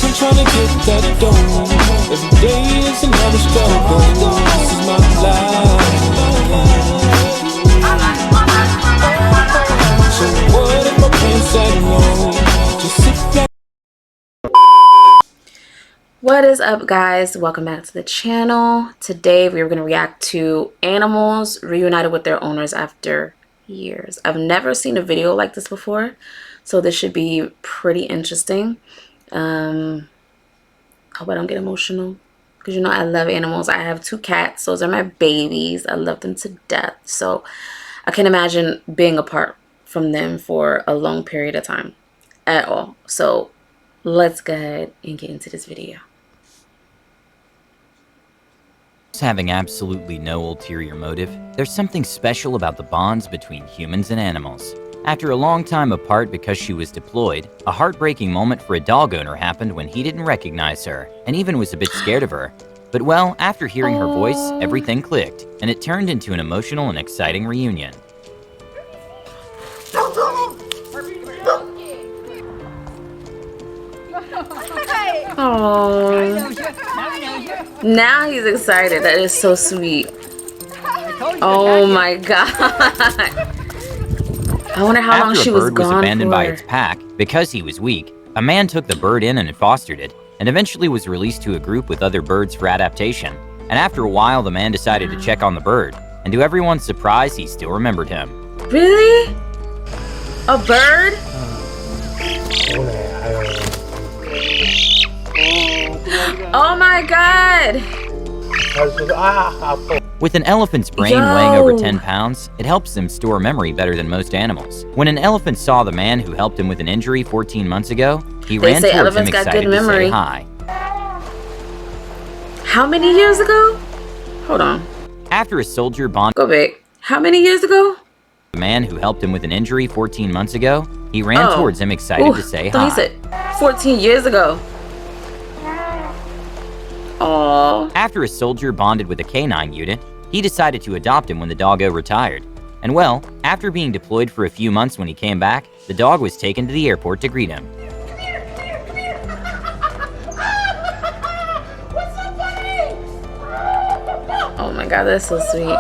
I'm trying to get that dough. Every day is another struggle. This is my life. So what if my plans that low? Just sit back. What is up, guys? Welcome back to the channel. Today we are going to react to animals reunited with their owners after years. I've never seen a video like this before, so this should be pretty interesting. Hope I don't get emotional because you know I love animals. I have 2 cats. Those are my babies. I love them to death. So I can't imagine being apart from them for a long period of time at all. So let's go ahead and get into this video. Having absolutely no ulterior motive, there's something special about the bonds between humans and animals. After a long time apart because she was deployed, a heartbreaking moment for a dog owner happened when he didn't recognize her, and even was a bit scared of her. But well, after hearing her voice, everything clicked, and it turned into an emotional and exciting reunion. Oh, now he's excited. That is so sweet. Oh my god. I wonder how long she was After a bird was gone abandoned for. by its pack because he was weak, a man took the bird in and fostered it, and eventually was released to a group with other birds for adaptation. And after a while, the man decided to check on the bird, and to everyone's surprise, he still remembered him. Really? A bird? Oh my god! With an elephant's brain weighing over 10 pounds, it helps them store memory better than most animals. When an elephant saw the man who helped him with an injury 14 months ago, he ran towards him excited to say hi. How many years ago? Hold on. After a soldier bonded Go back. How many years ago? the man who helped him with an injury 14 months ago, he ran towards him excited to say hi. He said 14 years ago. Aww. After a soldier bonded with a canine unit, he decided to adopt him when the doggo retired. And well, after being deployed for a few months when he came back, the dog was taken to the airport to greet him. Oh my god, that's so sweet.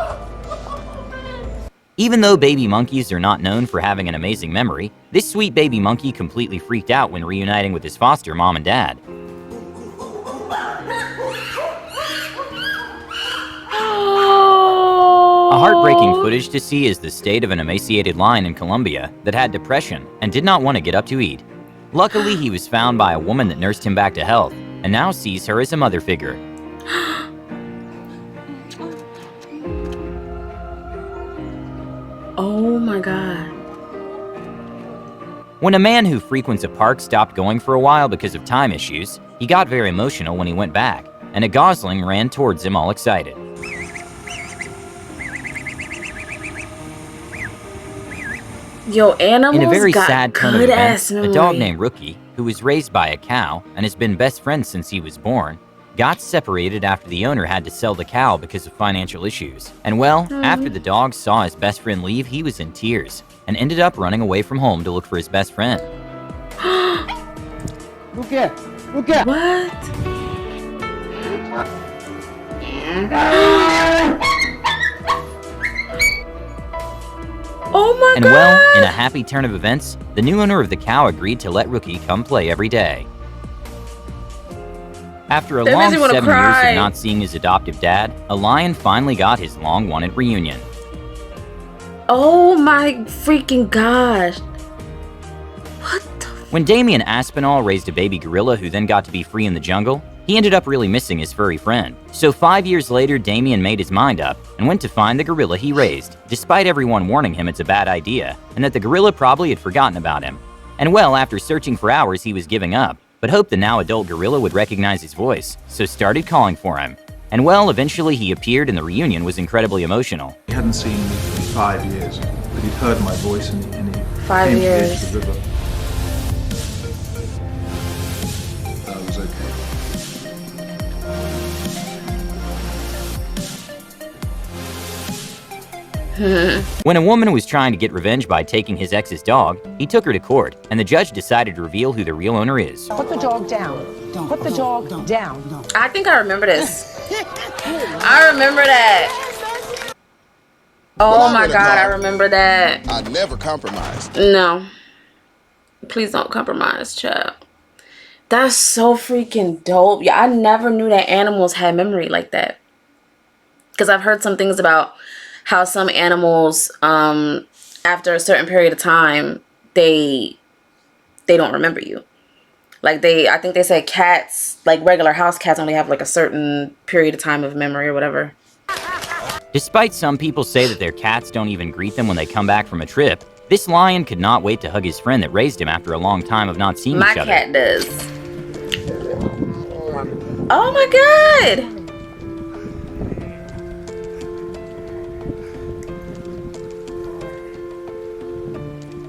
Even though baby monkeys are not known for having an amazing memory, this sweet baby monkey completely freaked out when reuniting with his foster mom and dad. A heartbreaking footage to see is the state of an emaciated lion in Colombia that had depression and did not want to get up to eat. Luckily, he was found by a woman that nursed him back to health and now sees her as a mother figure. Oh my god. When a man who frequents a park stopped going for a while because of time issues, he got very emotional when he went back, and a gosling ran towards him all excited. Yo, animals In a very got sad turn of good events, ass a memory. dog named Rookie, who was raised by a cow and has been best friends since he was born, got separated after the owner had to sell the cow because of financial issues. And well, after the dog saw his best friend leave, he was in tears and ended up running away from home to look for his best friend. What? Oh my And god! well, in a happy turn of events, the new owner of the cow agreed to let Rookie come play every day. After a That long makes me wanna 7 years cry. of not seeing his adoptive dad, a lion finally got his long-wanted reunion. Oh my freaking gosh. What the When Damien Aspinall raised a baby gorilla who then got to be free in the jungle, he ended up really missing his furry friend. So 5 years later, Damien made his mind up and went to find the gorilla he raised, despite everyone warning him it's a bad idea and that the gorilla probably had forgotten about him. And well, after searching for hours, he was giving up, but hoped the now adult gorilla would recognize his voice, so started calling for him. And well, eventually he appeared and the reunion was incredibly emotional. He hadn't seen me for 5 years, but he'd heard my voice and he 5 came to the years. edge of the river. I was okay. When a woman was trying to get revenge by taking his ex's dog, he took her to court, and the judge decided to reveal who the real owner is. Put the dog down. Put the dog down. I think I remember this. I remember that. Oh my God, I remember that. I never compromised. No. Please don't compromise, child. That's so freaking dope. Yeah, I never knew that animals had memory like that. Because I've heard some things about how some animals, after a certain period of time, they don't remember you. Like I think they said cats, like regular house cats, only have like a certain period of time of memory or whatever. Despite some people say that their cats don't even greet them when they come back from a trip, this lion could not wait to hug his friend that raised him after a long time of not seeing each other. My cat does. Oh my God!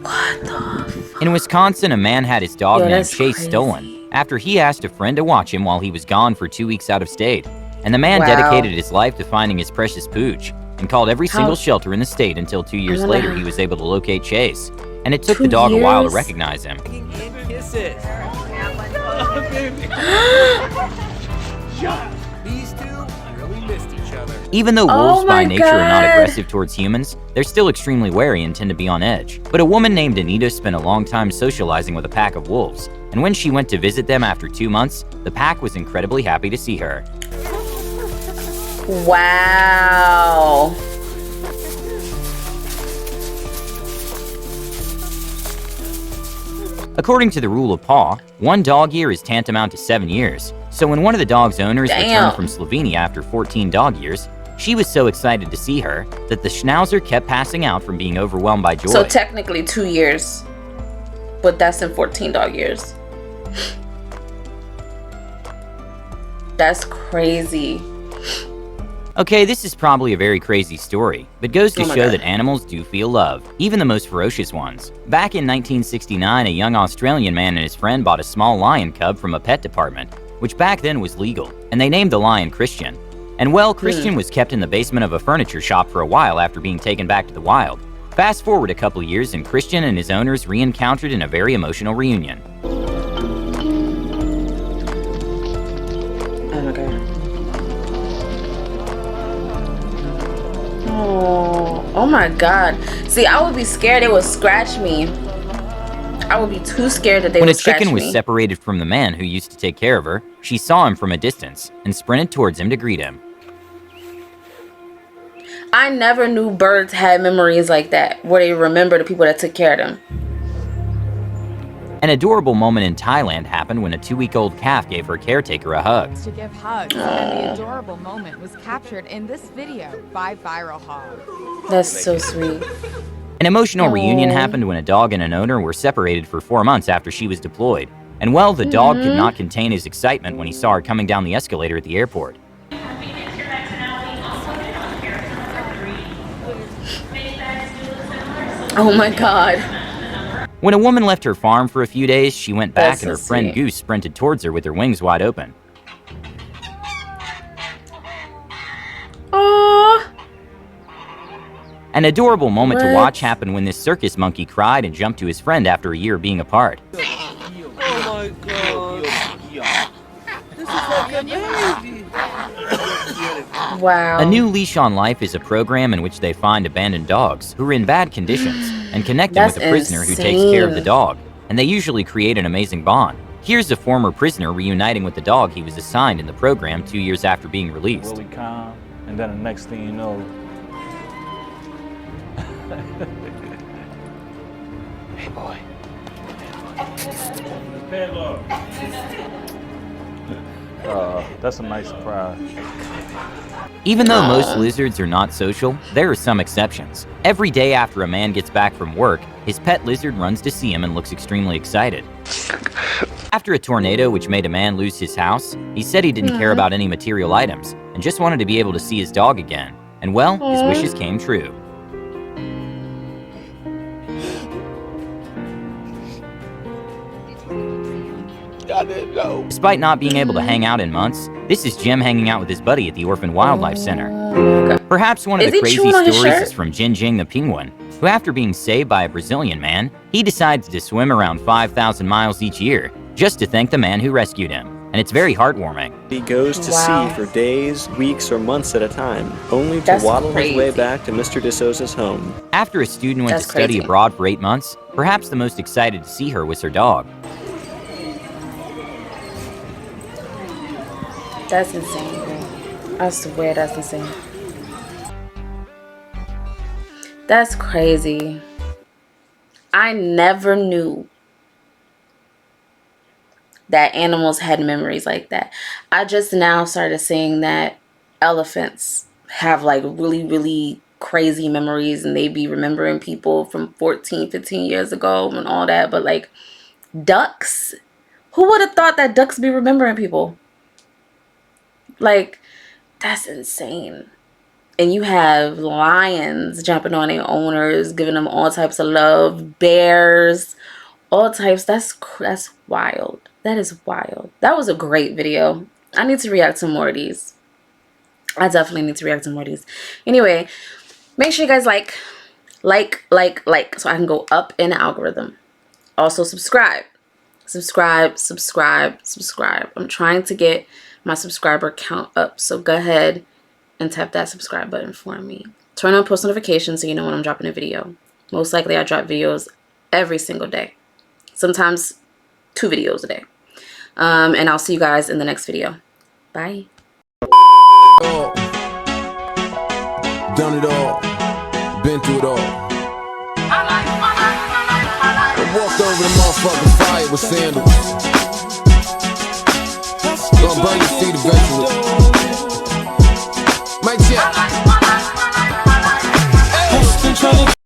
What the fuck? In Wisconsin, a man had his dog named that's Chase crazy. stolen after he asked a friend to watch him while he was gone for 2 weeks out of state. And the man Wow. dedicated his life to finding his precious pooch and called every single How- shelter in the state until 2 years wonder later how- he was able to locate Chase. And it took 2 the dog a while to years? recognize him. Kisses. These two really missed each other. Even though Oh wolves by my nature are not God. aggressive towards humans, they're still extremely wary and tend to be on edge. But a woman named Anita spent a long time socializing with a pack of wolves, and when she went to visit them after 2 months, the pack was incredibly happy to see her. Wow. According to the rule of paw, 1 dog year is tantamount to 7 years. So when one of the dog's owners Damn. returned from Slovenia after 14 dog years, she was so excited to see her that the schnauzer kept passing out from being overwhelmed by joy. So technically 2 years. But that's in 14 dog years. That's crazy. Okay, this is probably a very crazy story, but goes to Oh my show God. that animals do feel love, even the most ferocious ones. Back in 1969, a young Australian man and his friend bought a small lion cub from a pet department, which back then was legal, and they named the lion Christian. And well, Christian was kept in the basement of a furniture shop for a while after being taken back to the wild. Fast forward a couple years and Christian and his owners re-encountered in a very emotional reunion. Oh my God. Oh my God. See, I would be scared it would scratch me. I would be too scared that they When a would scratch chicken was me. separated from the man who used to take care of her, she saw him from a distance and sprinted towards him to greet him. I never knew birds had memories like that, where they remember the people that took care of them. An adorable moment in Thailand happened when a 2-week-old calf gave her caretaker a hug. To give hugs, and the adorable moment was captured in this video by Viral Hog. That's so sweet. An emotional reunion Aw. happened when a dog and an owner were separated for 4 months after she was deployed. And well, the dog could not contain his excitement when he saw her coming down the escalator at the airport. Oh my God. When a woman left her farm for a few days, she went back That's and her so friend sweet. Goose sprinted towards her with her wings wide open. Aww. An adorable moment to What? watch happened when this circus monkey cried and jumped to his friend after a year of being apart. Oh my God. This is like a baby. Wow. A New Leash on Life is a program in which they find abandoned dogs who are in bad conditions and connect them with That's a prisoner who takes care of the insane. dog, and they usually create an amazing bond. Here's a former prisoner reuniting with the dog he was assigned in the program 2 years after being released. really calm, and then the next thing you know, hey boy. That's a nice surprise. Even though most lizards are not social, there are some exceptions. Every day after a man gets back from work, his pet lizard runs to see him and looks extremely excited. After a tornado which made a man lose his house, he said he didn't care about any material items and just wanted to be able to see his dog again. And well, his wishes came true. Despite not being able to hang out in months, this is Jim hanging out with his buddy at the Orphan Wildlife Center. Perhaps one of Is the he crazy chewing on his stories shirt? is from Jinjing the penguin, who after being saved by a Brazilian man, he decides to swim around 5,000 miles each year just to thank the man who rescued him. And it's very heartwarming. He goes to sea for days, weeks, or months at a time, only to waddle his way back to Mr. DeSouza's home. After a student went to study crazy. abroad for 8 months, perhaps the most excited to see her was her dog. That's insane, bro. I swear that's insane. That's crazy. I never knew that animals had memories like that. I just now started seeing that elephants have like really, really crazy memories and they be remembering people from 14, 15 years ago and all that. But like ducks, who would have thought that ducks be remembering people? Like, that's insane. And you have lions jumping on their owners, giving them all types of love, bears, all types. That's wild. That is wild. That was a great video. I need to react to more of these. I definitely need to react to more of these. Anyway, make sure you guys like, so I can go up in the algorithm. Also subscribe. Subscribe. I'm trying to get my subscriber count up. So go ahead and tap that subscribe button for me. Turn on post notifications so you know when I'm dropping a video. Most likely I drop videos every single day. Sometimes 2 videos a day. And I'll see you guys in the next video. Bye. Done it all, been through it all. I walked over the motherfucking fire with sandals.